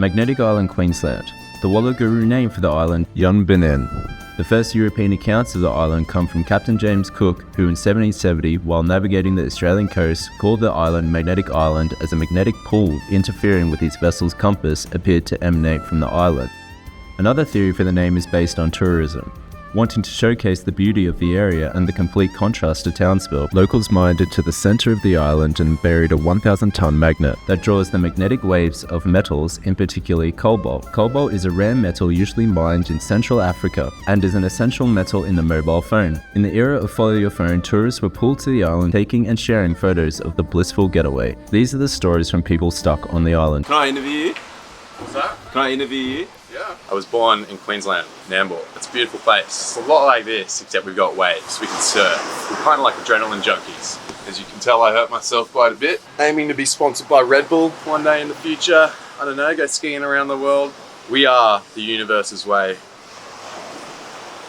Magnetic Island, Queensland. The Wallarguru name for the island, Yunbinen. The first European accounts of the island come from Captain James Cook, who in 1770, while navigating the Australian coast, called the island Magnetic Island as a magnetic pull interfering with his vessel's compass appeared to emanate from the island. Another theory for the name is based on tourism. Wanting to showcase the beauty of the area and the complete contrast to Townsville, locals mined it to the center of the island and buried a 1,000-ton magnet that draws the magnetic waves of metals, in particular cobalt. Cobalt is a rare metal usually mined in Central Africa and is an essential metal in the mobile phone. In the era of follow your phone, tourists were pulled to the island, taking and sharing photos of the blissful getaway. These are the stories from people stuck on the island. Can I interview you? What's that? Can I interview you? Yeah. I was born in Queensland, Nambour. It's a beautiful place. It's a lot like this, except we've got waves. We can surf. We're kind of like adrenaline junkies. As you can tell, I hurt myself quite a bit. Aiming to be sponsored by Red Bull one day in the future. I don't know, go skiing around the world. We are the universe's way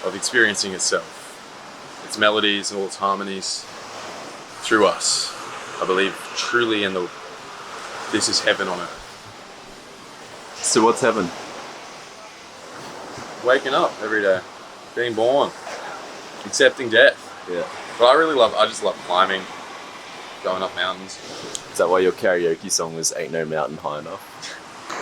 of experiencing itself. Its melodies and all its harmonies through us. I believe truly in this is heaven on earth. So what's heaven? Waking up every day, being born, accepting death. Yeah. But I just love climbing, going up mountains. Is that why your karaoke song was Ain't No Mountain High Enough?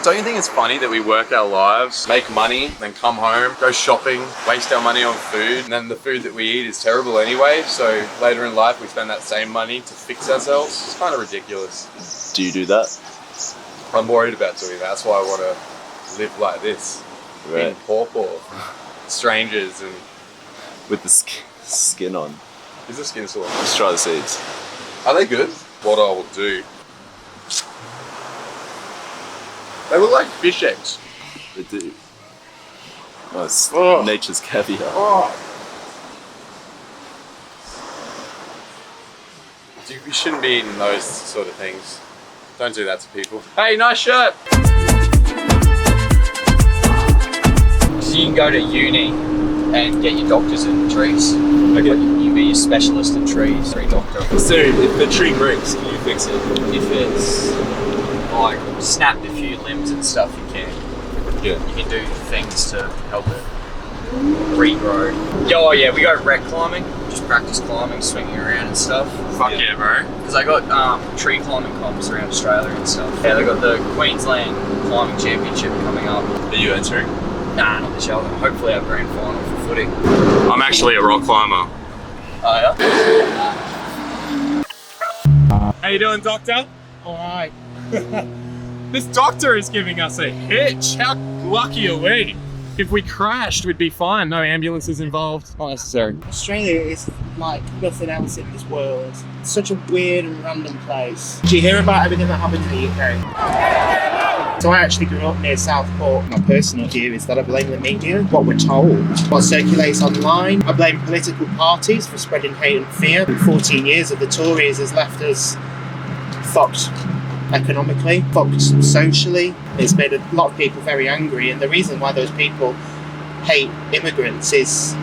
Don't you think it's funny that we work our lives, make money, then come home, go shopping, waste our money on food, and then the food that we eat is terrible anyway, so later in life we spend that same money to fix ourselves? It's kind of ridiculous. Do you do that? I'm worried about doing that. That's why I want to live like this. Right. In pawpaw, strangers and... With the skin on. Is the skin still on? Let's try the seeds. Are they good? What I will do... They look like fish eggs. They do. Oh, it's Oh. nature's caviar. Oh. You shouldn't be eating those sort of things. Don't do that to people. Hey, nice shirt! So you can go to uni and get your doctors in trees. Okay. You be a specialist in trees, tree doctor. So if the tree breaks, can you fix it? If it's like snapped a few limbs and stuff, you can. Yeah. You can do things to help it regrow. Oh yeah, we go wreck climbing. Just practice climbing, swinging around and stuff. Fuck yeah, bro. Because I got tree climbing comps around Australia and stuff. Yeah, they got the Queensland Climbing Championship coming up. Are you entering? Nah, not this year. Hopefully our grand final for footy. I'm actually a rock climber. Oh yeah? How you doing, doctor? Alright. This doctor is giving us a hitch. How lucky are we? If we crashed, we'd be fine. No ambulances involved. Not necessary. Australia is like nothing else in this world. It's such a weird and random place. Do you hear about everything that happens in the UK? So I actually grew up near Southport. My personal view is that I blame the media, what we're told, what circulates online. I blame political parties for spreading hate and fear. 14 years of the Tories has left us fucked economically, fucked socially. It's made a lot of people very angry, and the reason why those people hate immigrants is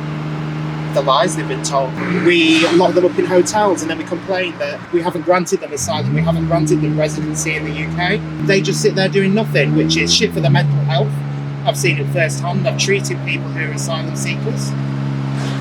the lies they've been told. We lock them up in hotels and then we complain that we haven't granted them asylum, we haven't granted them residency in the UK. They just sit there doing nothing, which is shit for their mental health. I've seen it firsthand. I've treated people who are asylum seekers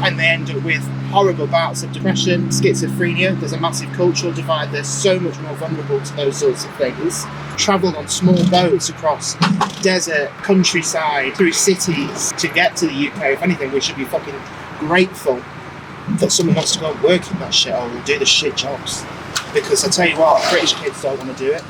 and they end up with horrible bouts of depression, schizophrenia. There's a massive cultural divide. They're so much more vulnerable to those sorts of things. Travelled on small boats across desert, countryside, through cities to get to the UK. If anything, we should be fucking grateful that someone wants to go and work in that shit or do the shit jobs. Because I tell you what, British kids don't want to do it.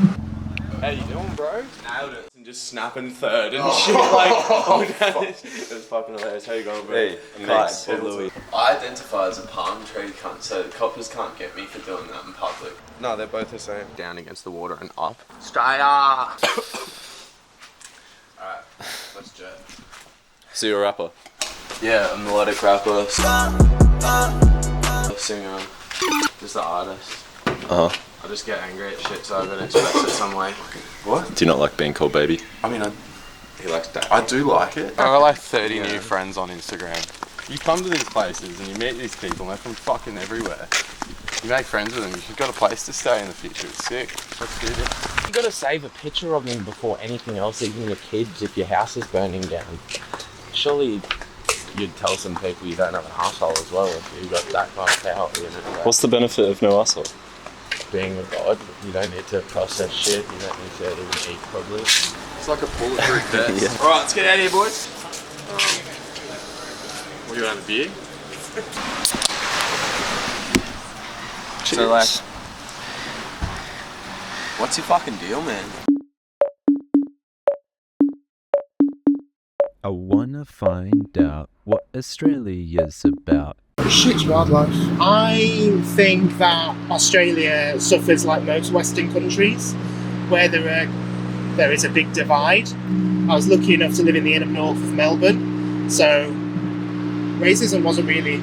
How you doing, bro? Nailed it. And just snapping third and shit like, it was fucking hilarious. How you going, bro? Hey, thanks. Louis. I identify as a palm tree cunt, so the coppers can't get me for doing that in public. No, they're both the same. Down against the water and up. Straight up! Alright, let's jet. So you're a rapper? Yeah, a melodic rapper, singer, just the artist. Uh-huh. I just get angry at shit, so I gotta express it some way. What? Do you not like being called baby? I mean, he likes that. I do like it. I got like 30 new friends on Instagram. You come to these places and you meet these people and they're from fucking everywhere. You make friends with them, you've got a place to stay in the future, it's sick. Let's do this. You gotta save a picture of him before anything else, even your kids, if your house is burning down. Surely you'd tell some people you don't have an arsehole as well if you got that kind of power. You know, What's the benefit of no arsehole? being a god, you don't need to process shit, you don't need to even eat probably. It's like a bulletproof vest. Yeah. Alright, let's get out of here, boys. What, you want a beer? So like, what's your fucking deal, man? I wanna find out what Australia's about. Shit's wildlife. I think that Australia suffers like most Western countries, where there is a big divide. I was lucky enough to live in the inner north of Melbourne, so racism wasn't really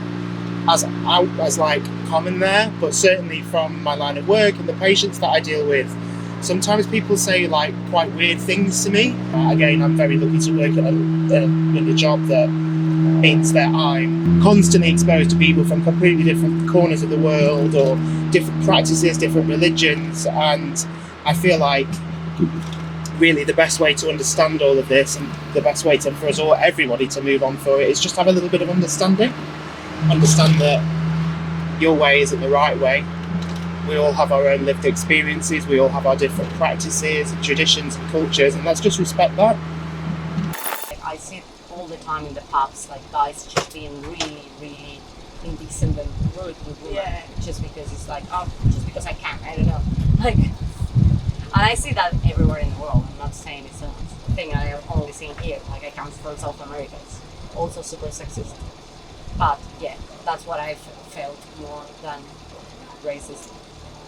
as like common there, but certainly from my line of work and the patients that I deal with, sometimes people say like quite weird things to me. Again, I'm very lucky to work in a job that means that I'm constantly exposed to people from completely different corners of the world or different practices, different religions, and I feel like really the best way to understand all of this and the best way for us all, everybody, to move on for it is just have a little bit of understanding. Understand that your way isn't the right way. We all have our own lived experiences, we all have our different practices and traditions and cultures, and let's just respect that. I see it all the time in the pubs, like guys just being really, really indecent and rude with women, just because it's like, oh, just because I can, I don't know. Like, and I see that everywhere in the world. I'm not saying it's a thing I have only seen here. Like, I come from South America, it's also super sexist. But yeah, that's what I've felt more than racist.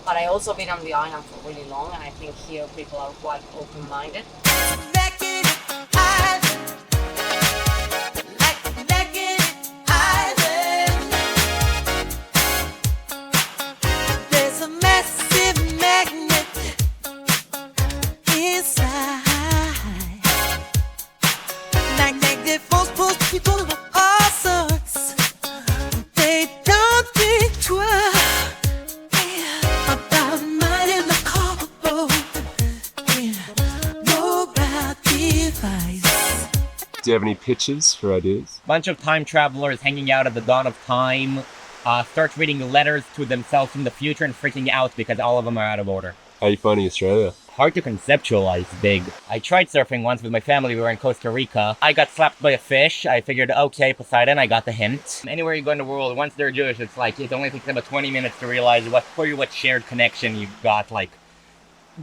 But I also been on the island for really long, and I think here people are quite open-minded. There's a massive magnet inside. Magnetic force pulls people of all sorts. They don't think twice about minding the call. Mobile device. Do you have any pitches for ideas? Bunch of time travelers hanging out at the dawn of time, start reading letters to themselves from the future and freaking out because all of them are out of order. How are you finding Australia? Hard to conceptualize big. I tried surfing once with my family. We were in Costa Rica. I got slapped by a fish. I figured, okay, Poseidon, I got the hint. Anywhere you go in the world, once they're Jewish, it's like, it only takes about 20 minutes to realize what shared connection you've got, like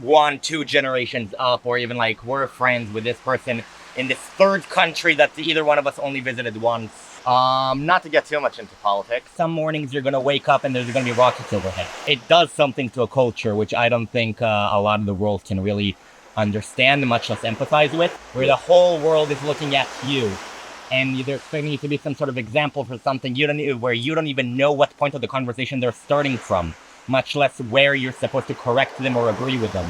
1-2 generations up, or even like, we're friends with this person in this third country that either one of us only visited once. Not to get too much into politics. Some mornings you're gonna wake up and there's gonna be rockets overhead. It does something to a culture, which I don't think a lot of the world can really understand, much less empathize with, where the whole world is looking at you. And they're expecting you to be some sort of example for something where you don't even know what point of the conversation they're starting from, much less where you're supposed to correct them or agree with them.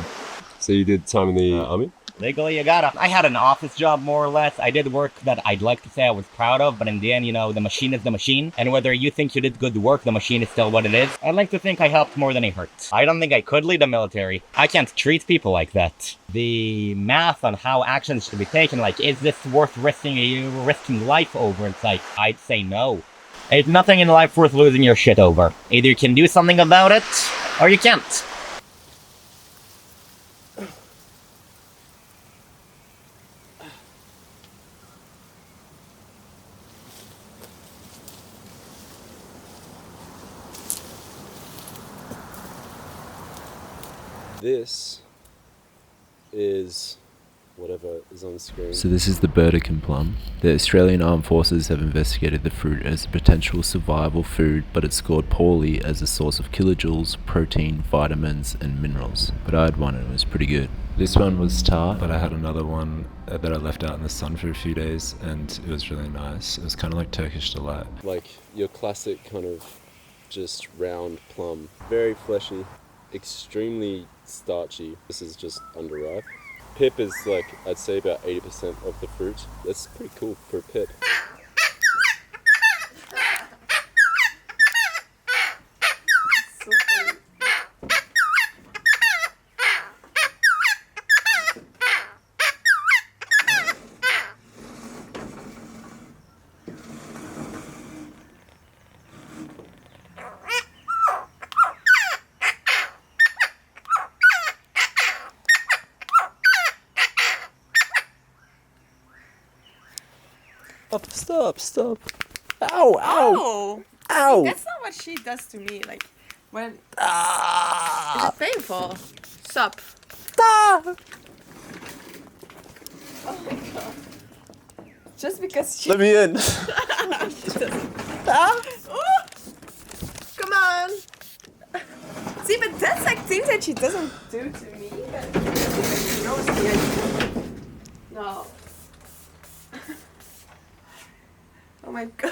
So you did time in the army? Legally, you gotta. I had an office job, more or less. I did work that I'd like to say I was proud of, but in the end, the machine is the machine. And whether you think you did good work, the machine is still what it is. I'd like to think I helped more than I hurt. I don't think I could lead the military. I can't treat people like that. The math on how actions should be taken, like, is this worth risking life over? It's like, I'd say no. There's nothing in life worth losing your shit over. Either you can do something about it, or you can't. This is whatever is on the screen. So this is the Burdekin plum. The Australian Armed Forces have investigated the fruit as a potential survival food, but it scored poorly as a source of kilojoules, protein, vitamins and minerals. But I had one and it was pretty good. This one was tart, but I had another one that I left out in the sun for a few days and it was really nice. It was kind of like Turkish delight. Like your classic kind of just round plum. Very fleshy, extremely starchy. This is just underripe. Pip is like, I'd say about 80% of the fruit. That's pretty cool for a pip. Stop. Ow! Oh! Ow! That's not what she does to me. Like, when. Is it painful? Sup. Oh my god. Just because she. Let me in. Oh! Come on! See, but that's like things that she doesn't do to me. But she knows me. No. Oh my god.